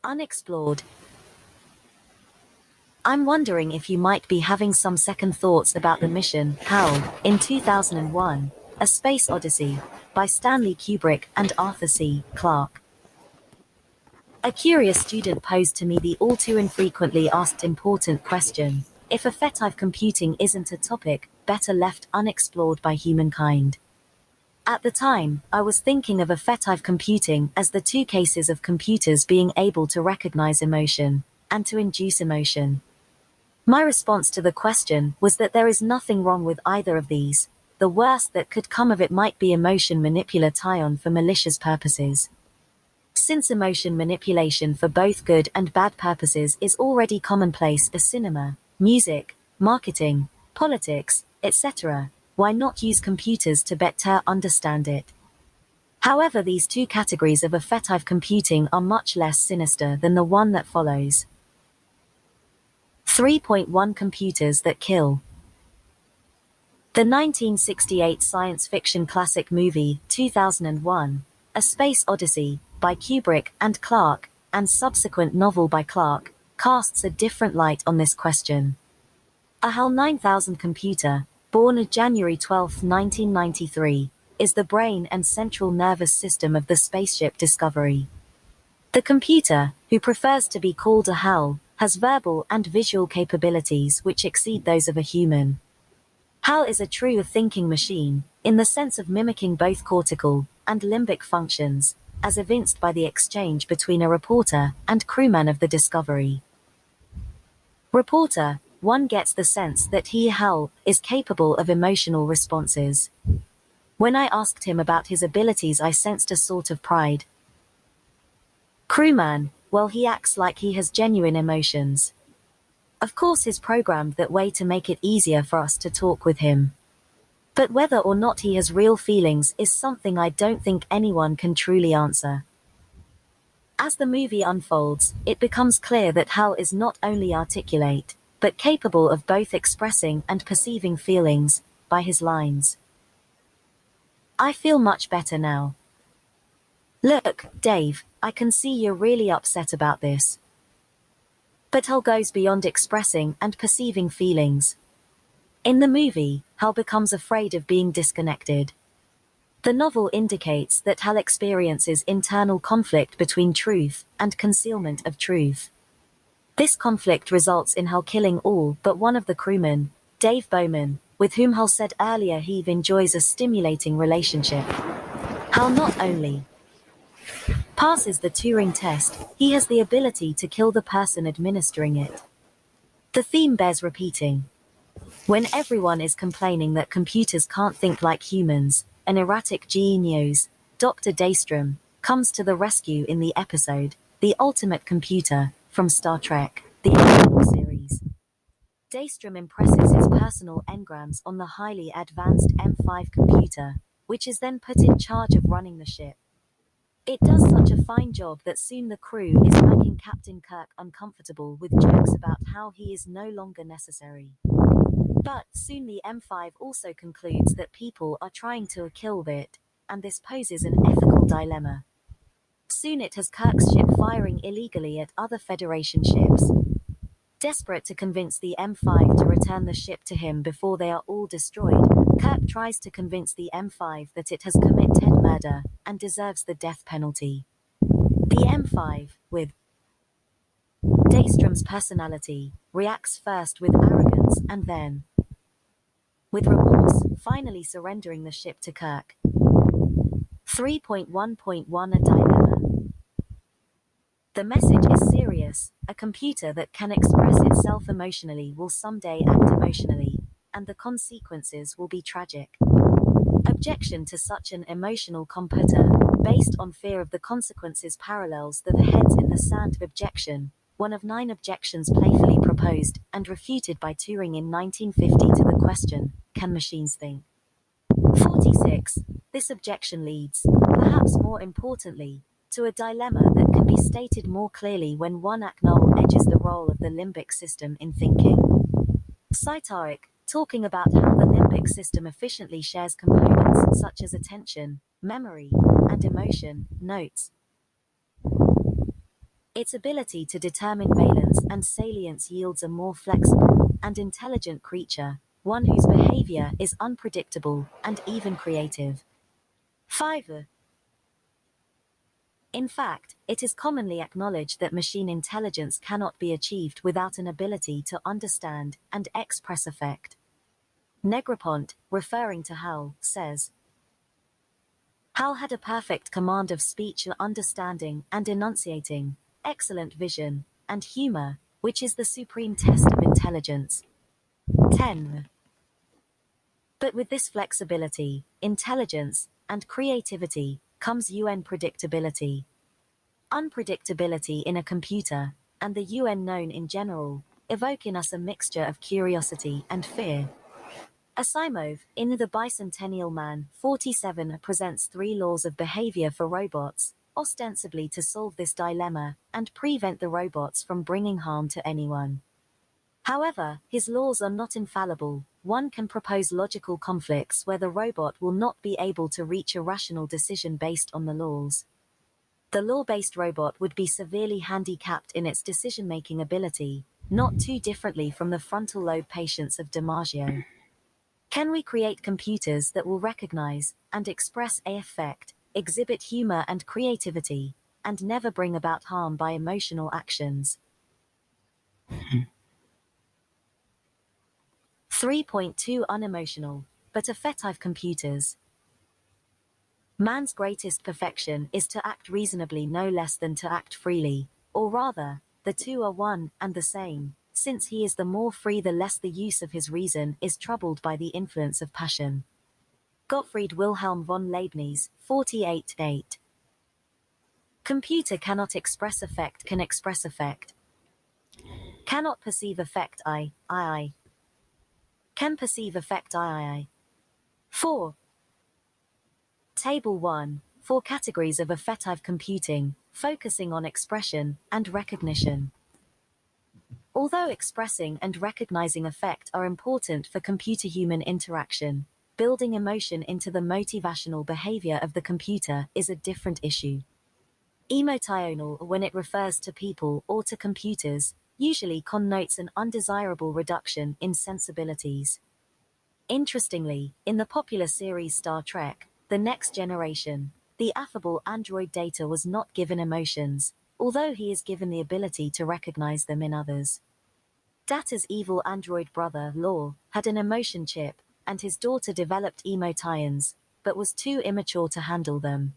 Unexplored. I'm wondering if you might be having some second thoughts about the mission, HAL, in 2001, A Space Odyssey, by Stanley Kubrick and Arthur C. Clarke. A curious student posed to me the all too infrequently asked important question: if affective computing isn't a topic better left unexplored by humankind. At the time, I was thinking of affective computing as the two cases of computers being able to recognize emotion and to induce emotion. My response to the question was that there is nothing wrong with either of these. The worst that could come of it might be emotion manipulation for malicious purposes. Since emotion manipulation for both good and bad purposes is already commonplace in cinema, music, marketing, politics, etc., why not use computers to better understand it? However, these two categories of affective computing are much less sinister than the one that follows. 3.1 Computers that Kill. The 1968 science fiction classic movie, 2001, A Space Odyssey, by Kubrick and Clarke, and subsequent novel by Clarke, casts a different light on this question. A HAL 9000 computer, born January 12, 1993, is the brain and central nervous system of the spaceship Discovery. The computer, who prefers to be called a HAL, has verbal and visual capabilities which exceed those of a human. HAL is a true thinking machine, in the sense of mimicking both cortical and limbic functions, as evinced by the exchange between a reporter and crewman of the Discovery. Reporter, one gets the sense that he, HAL, is capable of emotional responses. When I asked him about his abilities, I sensed a sort of pride. Crewman, well, he acts like he has genuine emotions. Of course he's programmed that way to make it easier for us to talk with him. But whether or not he has real feelings is something I don't think anyone can truly answer. As the movie unfolds, it becomes clear that HAL is not only articulate, but capable of both expressing and perceiving feelings, by his lines. I feel much better now. Look, Dave, I can see you're really upset about this. But HAL goes beyond expressing and perceiving feelings. In the movie, HAL becomes afraid of being disconnected. The novel indicates that HAL experiences internal conflict between truth and concealment of truth. This conflict results in HAL killing all but one of the crewmen, Dave Bowman, with whom HAL said earlier he enjoys a stimulating relationship. HAL not only passes the Turing test, he has the ability to kill the person administering it. The theme bears repeating. When everyone is complaining that computers can't think like humans, an erratic genius, Dr. Daystrom, comes to the rescue in the episode, The Ultimate Computer, from Star Trek, the original series. Daystrom impresses his personal engrams on the highly advanced M5 computer, which is then put in charge of running the ship. It does such a fine job that soon the crew is making Captain Kirk uncomfortable with jokes about how he is no longer necessary. But soon the M5 also concludes that people are trying to kill it, and this poses an ethical dilemma. Soon it has Kirk's ship firing illegally at other Federation ships. Desperate to convince the M5 to return the ship to him before they are all destroyed, Kirk tries to convince the M5 that it has committed murder and deserves the death penalty. The M5, with Daystrom's personality, reacts first with arrogance and then with remorse, finally surrendering the ship to Kirk. 3.1.1 A Dilemma. The message is serious. A computer that can express itself emotionally will someday act emotionally, and the consequences will be tragic. Objection to such an emotional computer, based on fear of the consequences, parallels the heads in the sand objection, one of 9 objections playfully proposed and refuted by Turing in 1950 to the question, can machines think? 46. This objection leads, perhaps more importantly, to a dilemma that can be stated more clearly when one acknowledges the role of the limbic system in thinking. Cytarek, talking about how the limbic system efficiently shares components such as attention, memory, and emotion, notes, Its ability to determine valence and salience yields a more flexible and intelligent creature, one whose behavior is unpredictable and even creative. 5. In fact, it is commonly acknowledged that machine intelligence cannot be achieved without an ability to understand and express affect. Negroponte, referring to Hal, says, Hal had a perfect command of speech, understanding and enunciating, excellent vision, and humor, which is the supreme test of intelligence. 10. But with this flexibility, intelligence, and creativity comes unpredictability. Unpredictability in a computer, and the unknown in general, evoke in us a mixture of curiosity and fear. Asimov, in The Bicentennial Man, 47, presents 3 laws of behavior for robots, ostensibly to solve this dilemma and prevent the robots from bringing harm to anyone. However, his laws are not infallible. One can propose logical conflicts where the robot will not be able to reach a rational decision based on the laws. The law-based robot would be severely handicapped in its decision-making ability, not too differently from the frontal lobe patients of DiMaggio. Can we create computers that will recognize and express affect, exhibit humor and creativity, and never bring about harm by emotional actions? 3.2 Unemotional, but affective computers. Man's greatest perfection is to act reasonably no less than to act freely, or rather, the two are one and the same. Since he is the more free the less the use of his reason is troubled by the influence of passion. Gottfried Wilhelm von Leibniz, 48-8. Computer cannot express affect, can express affect. Cannot perceive affect, I. Can perceive affect, I. 4. Table 1. 4 categories of affective computing, focusing on expression and recognition. Although expressing and recognizing affect are important for computer-human interaction, building emotion into the motivational behavior of the computer is a different issue. Emotional, when it refers to people or to computers, usually connotes an undesirable reduction in sensibilities. Interestingly, in the popular series Star Trek, The Next Generation, the affable android Data was not given emotions, although he is given the ability to recognize them in others. Data's evil android brother, Lore, had an emotion chip, and his daughter developed emotions, but was too immature to handle them.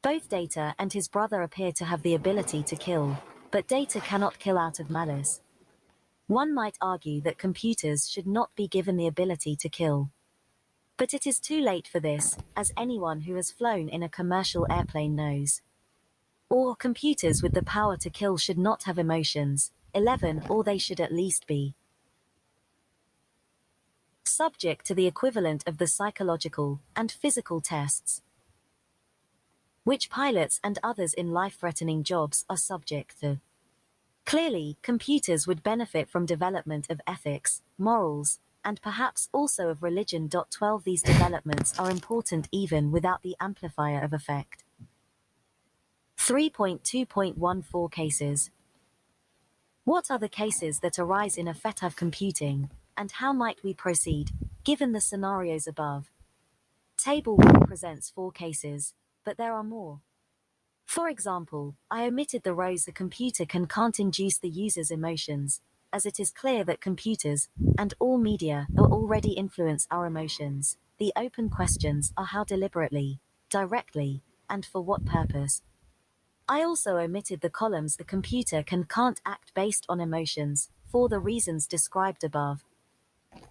Both Data and his brother appear to have the ability to kill, but Data cannot kill out of malice. One might argue that computers should not be given the ability to kill. But it is too late for this, as anyone who has flown in a commercial airplane knows. Or computers with the power to kill should not have emotions, 11, or they should at least be subject to the equivalent of the psychological and physical tests, which pilots and others in life-threatening jobs are subject to. Clearly, computers would benefit from development of ethics, morals, and perhaps also of religion. 12 These developments are important even without the amplifier of affect. 3.2.14 Cases. What are the cases that arise in affective computing, and how might we proceed, given the scenarios above? Table 1 presents 4 cases, but there are more. For example, I omitted the rows the computer can't induce the user's emotions, as it is clear that computers, and all media, already influence our emotions. The open questions are how deliberately, directly, and for what purpose. I also omitted the columns the computer can't act based on emotions, for the reasons described above.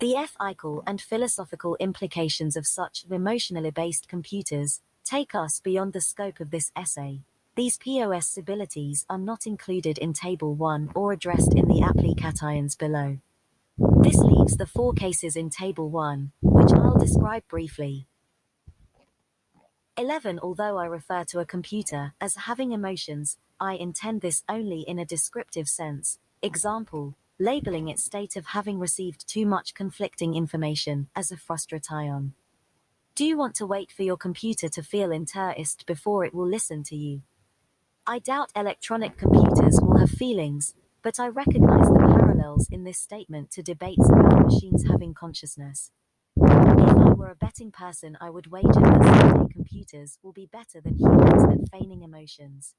The ethical and philosophical implications of such emotionally based computers take us beyond the scope of this essay. These possibilities are not included in Table 1 or addressed in the applications below. This leaves the 4 cases in Table 1, which I'll describe briefly. 11 Although I refer to a computer as having emotions, I intend this only in a descriptive sense. Example, labeling its state of having received too much conflicting information as a frustration. Do you want to wait for your computer to feel interest before it will listen to you? I doubt electronic computers will have feelings, but I recognize the parallels in this statement to debates about machines having consciousness. If I were a betting person, I would wager that someday computers will be better than humans at feigning emotions.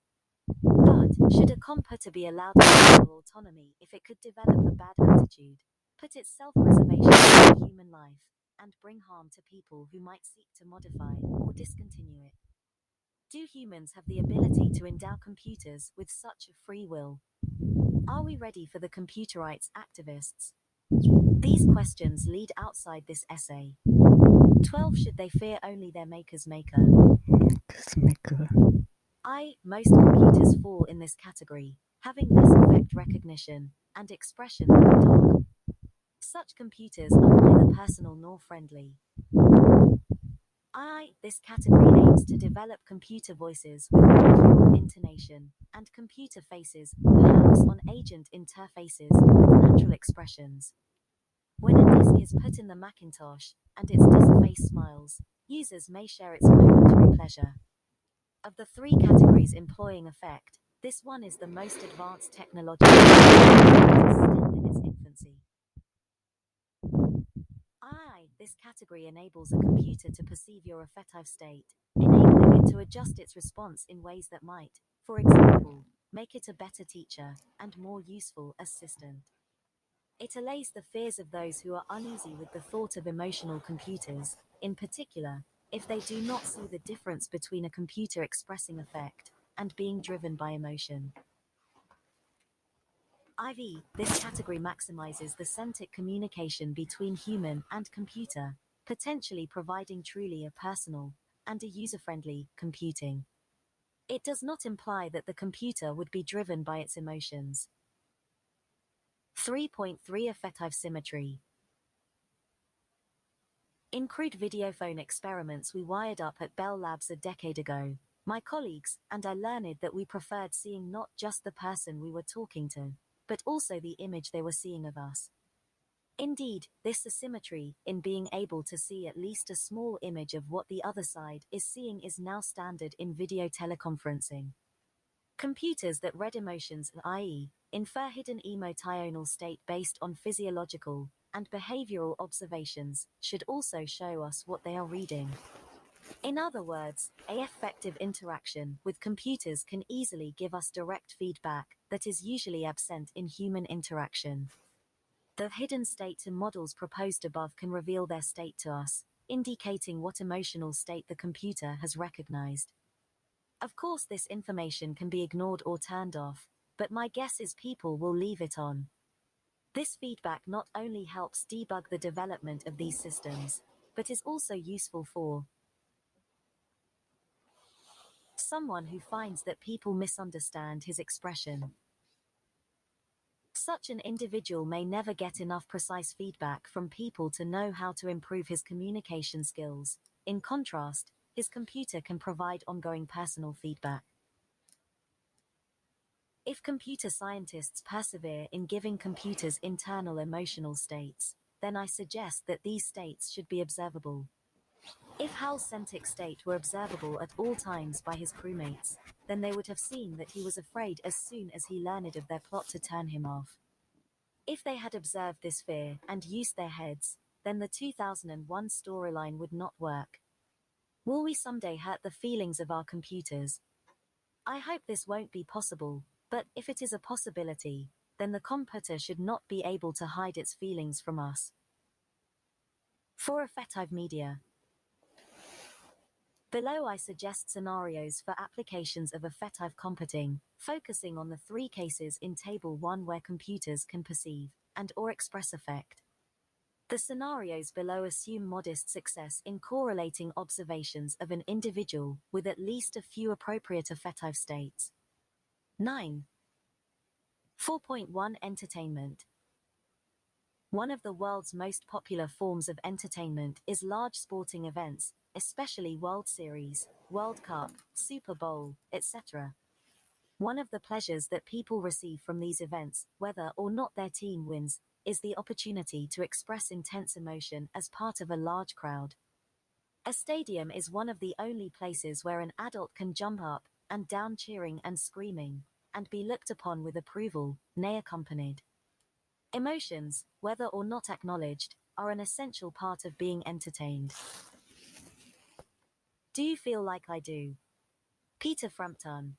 But should a computer be allowed personal autonomy if it could develop a bad attitude, put its self-preservation into human life, and bring harm to people who might seek to modify or discontinue it? Do humans have the ability to endow computers with such a free will? Are we ready for the computer rights activists? These questions lead outside this essay. 12. Should they fear only their maker's maker? Most computers fall in this category, having less effect recognition and expression than a dog. Such computers are neither personal nor friendly. This category aims to develop computer voices with more pure intonation and computer faces, perhaps on agent interfaces with natural expressions. When a disk is put in the Macintosh and its disk face smiles, users may share its momentary pleasure. Of the three categories employing affect, this one is the most advanced technologically, but is still in its infancy. This category enables a computer to perceive your affective state, enabling it to adjust its response in ways that might, for example, make it a better teacher and more useful assistant. It allays the fears of those who are uneasy with the thought of emotional computers, in particular, if they do not see the difference between a computer expressing affect and being driven by emotion. This category maximizes the centric communication between human and computer, potentially providing truly a personal and a user-friendly computing. It does not imply that the computer would be driven by its emotions. 3.3 Affective symmetry. In crude videophone experiments we wired up at Bell Labs a decade ago, my colleagues and I learned that we preferred seeing not just the person we were talking to, but also the image they were seeing of us. Indeed, this asymmetry in being able to see at least a small image of what the other side is seeing is now standard in video teleconferencing. Computers that read emotions, i.e., infer hidden emotional state based on physiological and behavioral observations, should also show us what they are reading. In other words, an affective interaction with computers can easily give us direct feedback that is usually absent in human interaction. The hidden state models proposed above can reveal their state to us, indicating what emotional state the computer has recognized. Of course, this information can be ignored or turned off, but my guess is people will leave it on. This feedback not only helps debug the development of these systems, but is also useful for someone who finds that people misunderstand his expression. Such an individual may never get enough precise feedback from people to know how to improve his communication skills. In contrast, his computer can provide ongoing personal feedback. If computer scientists persevere in giving computers internal emotional states, then I suggest that these states should be observable. If Hal's centric state were observable at all times by his crewmates, then they would have seen that he was afraid as soon as he learned of their plot to turn him off. If they had observed this fear and used their heads, then the 2001 storyline would not work. Will we someday hurt the feelings of our computers? I hope this won't be possible, but if it is a possibility, then the computer should not be able to hide its feelings from us. For affective media. Below I suggest scenarios for applications of affective computing, focusing on the three cases in Table 1 where computers can perceive and or express affect. The scenarios below assume modest success in correlating observations of an individual with at least a few appropriate affective states. 9. 4.1 Entertainment. One of the world's most popular forms of entertainment is large sporting events, especially World Series, World Cup, Super Bowl, etc. One of the pleasures that people receive from these events, whether or not their team wins, is the opportunity to express intense emotion as part of a large crowd. A stadium is one of the only places where an adult can jump up, and down cheering and screaming, and be looked upon with approval, nay accompanied. Emotions, whether or not acknowledged, are an essential part of being entertained. Do you feel like I do? Peter Frampton.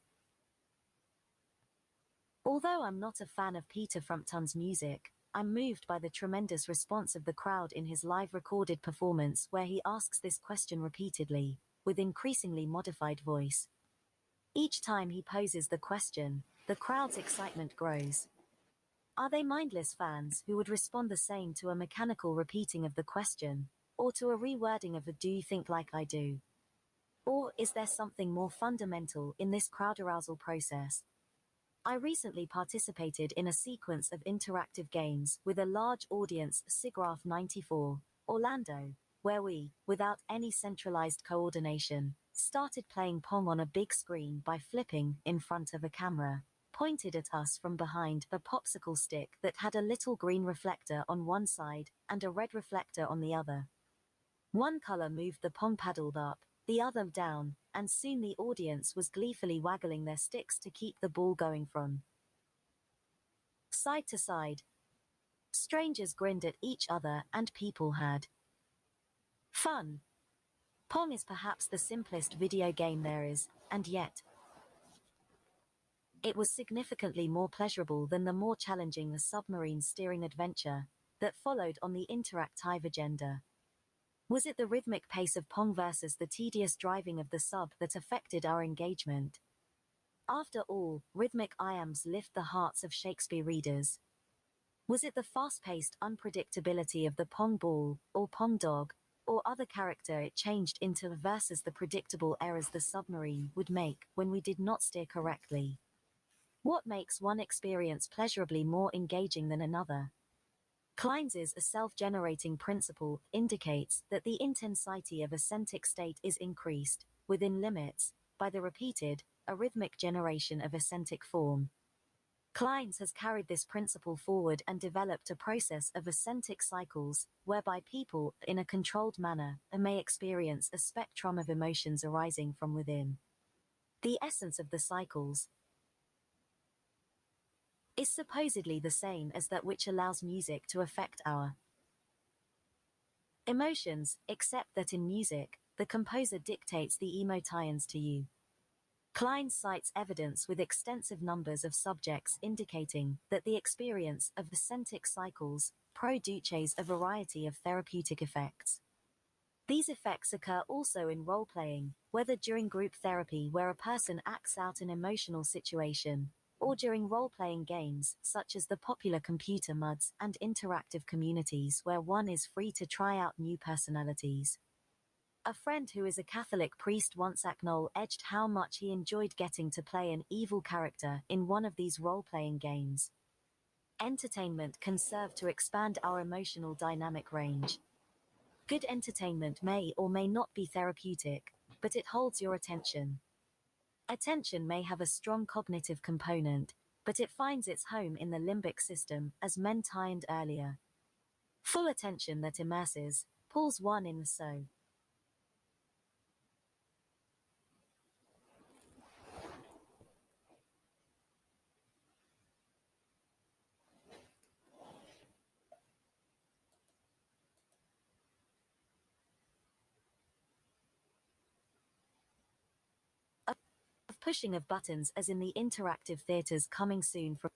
Although I'm not a fan of Peter Frampton's music, I'm moved by the tremendous response of the crowd in his live recorded performance where he asks this question repeatedly, with increasingly modified voice. Each time he poses the question, the crowd's excitement grows. Are they mindless fans who would respond the same to a mechanical repeating of the question, or to a rewording of the "Do you think like I do?" Or is there something more fundamental in this crowd arousal process? I recently participated in a sequence of interactive games with a large audience SIGGRAPH 94, Orlando, where we, without any centralized coordination, started playing Pong on a big screen by flipping in front of a camera, pointed at us from behind a popsicle stick that had a little green reflector on one side and a red reflector on the other. One color moved the Pong paddled up, the other down, and soon the audience was gleefully waggling their sticks to keep the ball going from side to side. Strangers grinned at each other and people had fun. Pong is perhaps the simplest video game there is, and yet it was significantly more pleasurable than the more challenging submarine steering adventure that followed on the interactive agenda. Was it the rhythmic pace of Pong versus the tedious driving of the sub that affected our engagement? After all, rhythmic iambs lift the hearts of Shakespeare readers. Was it the fast-paced unpredictability of the Pong ball, or Pong dog, or other character it changed into versus the predictable errors the submarine would make when we did not steer correctly? What makes one experience pleasurably more engaging than another? Kleins's a self-generating principle indicates that the intensity of a centric state is increased, within limits, by the repeated, arrhythmic generation of eccentric form. Kleins has carried this principle forward and developed a process of eccentric cycles, whereby people, in a controlled manner, may experience a spectrum of emotions arising from within. The essence of the cycles is supposedly the same as that which allows music to affect our emotions, except that in music, the composer dictates the emotions to you. Klein cites evidence with extensive numbers of subjects indicating that the experience of the centric cycles produces a variety of therapeutic effects. These effects occur also in role-playing, whether during group therapy where a person acts out an emotional situation, or during role-playing games such as the popular computer MUDs and interactive communities where one is free to try out new personalities. A friend who is a Catholic priest once acknowledged how much he enjoyed getting to play an evil character in one of these role-playing games. Entertainment can serve to expand our emotional dynamic range. Good entertainment may or may not be therapeutic, but it holds your attention. Attention may have a strong cognitive component, but it finds its home in the limbic system, as mentioned earlier. Full attention that immerses, pulls one in the soul. Of pushing of buttons as in the interactive theaters coming soon from